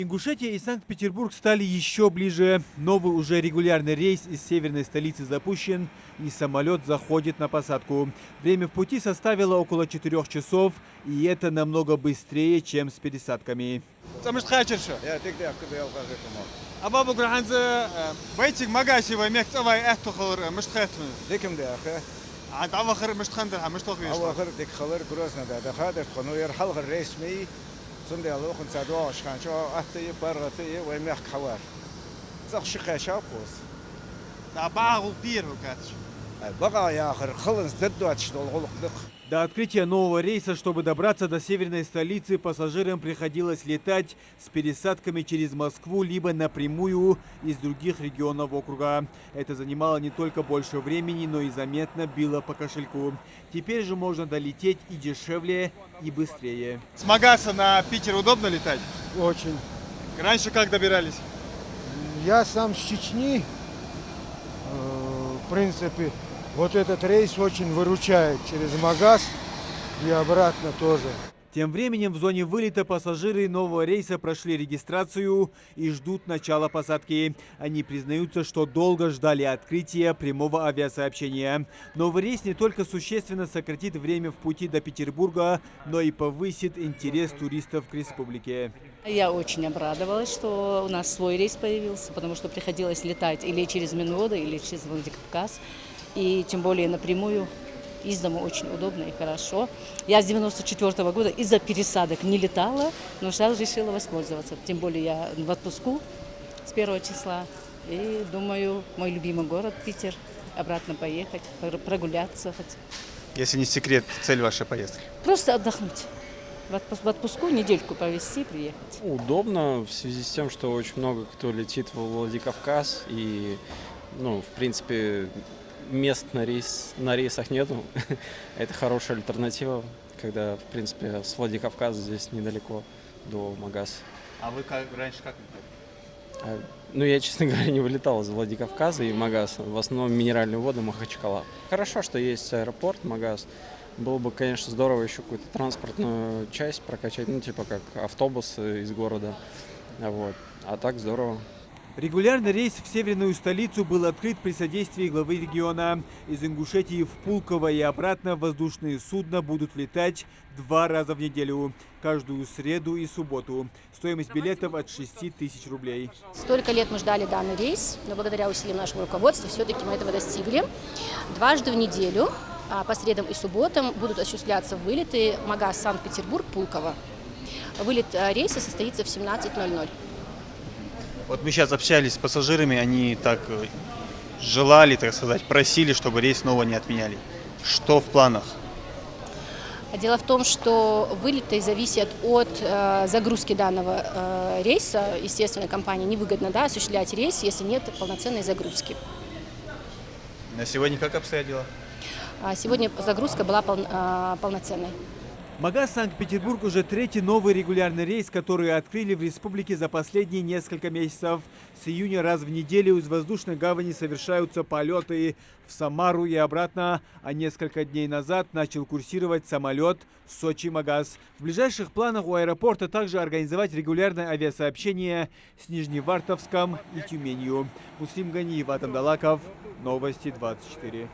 Ингушетия и Санкт-Петербург стали еще ближе. Новый уже регулярный рейс из северной столицы запущен, и самолет заходит на посадку. Время в пути составило около 4 часов, и это намного быстрее, чем с пересадками. До открытия нового рейса, чтобы добраться до северной столицы, пассажирам приходилось летать с пересадками через Москву, либо напрямую из других регионов округа. Это занимало не только больше времени, но и заметно било по кошельку. Теперь же можно долететь и дешевле, и быстрее. С Магаса на Питер удобно летать? Очень. Раньше как добирались? Я сам с Чечни. В принципе, вот этот рейс очень выручает через Магаз и обратно тоже. Тем временем в зоне вылета пассажиры нового рейса прошли регистрацию и ждут начала посадки. Они признаются, что долго ждали открытия прямого авиасообщения. Новый рейс не только существенно сократит время в пути до Петербурга, но и повысит интерес туристов к республике. Я очень обрадовалась, что у нас свой рейс появился, потому что приходилось летать или через Минводы, или через Владикавказ. И тем более напрямую из дома очень удобно и хорошо. Я с 94-го года из-за пересадок не летала, но сразу решила воспользоваться. Тем более я в отпуску с 1 числа. И думаю, мой любимый город Питер, обратно поехать, прогуляться. Если не секрет, цель вашей поездки? Просто отдохнуть. В отпуску недельку провести, приехать. Удобно в связи с тем, что очень много кто летит в Владикавказ. И, в принципе, мест на рейсах нету. Это хорошая альтернатива, когда, в принципе, с Владикавказа здесь недалеко до Магаса. А вы раньше как летали? Я, честно говоря, не вылетал из Владикавказа и Магаса. В основном минеральные воды, Махачкала. Хорошо, что есть аэропорт, Магаз. Было бы, конечно, здорово еще какую-то транспортную часть прокачать, как автобус из города. А так здорово. Регулярный рейс в северную столицу был открыт при содействии главы региона. Из Ингушетии в Пулково и обратно воздушные судна будут летать 2 раза в неделю, каждую среду и субботу. Стоимость билетов от 6 тысяч рублей. Столько лет мы ждали данный рейс, но благодаря усилиям нашего руководства все-таки мы этого достигли. 2 раза в неделю, по средам и субботам, будут осуществляться вылеты Магаз Санкт-Петербург, Пулково. Вылет рейса состоится в 17:00. Вот мы сейчас общались с пассажирами, они так желали, так сказать, просили, чтобы рейс снова не отменяли. Что в планах? Дело в том, что вылеты зависят от загрузки данного рейса. Естественно, компании невыгодно осуществлять рейс, если нет полноценной загрузки. На сегодня как обстоят дела? Сегодня загрузка была полноценной. Магаз Санкт-Петербург уже 3-й новый регулярный рейс, который открыли в республике за последние несколько месяцев. С июня раз в неделю из воздушной гавани совершаются полеты в Самару и обратно, а несколько дней назад начал курсировать самолет Сочи-Магаз. В ближайших планах у аэропорта также организовать регулярное авиасообщение с Нижневартовском и Тюменью. Муслим Ганиев, Атам Далаков, Новости 24.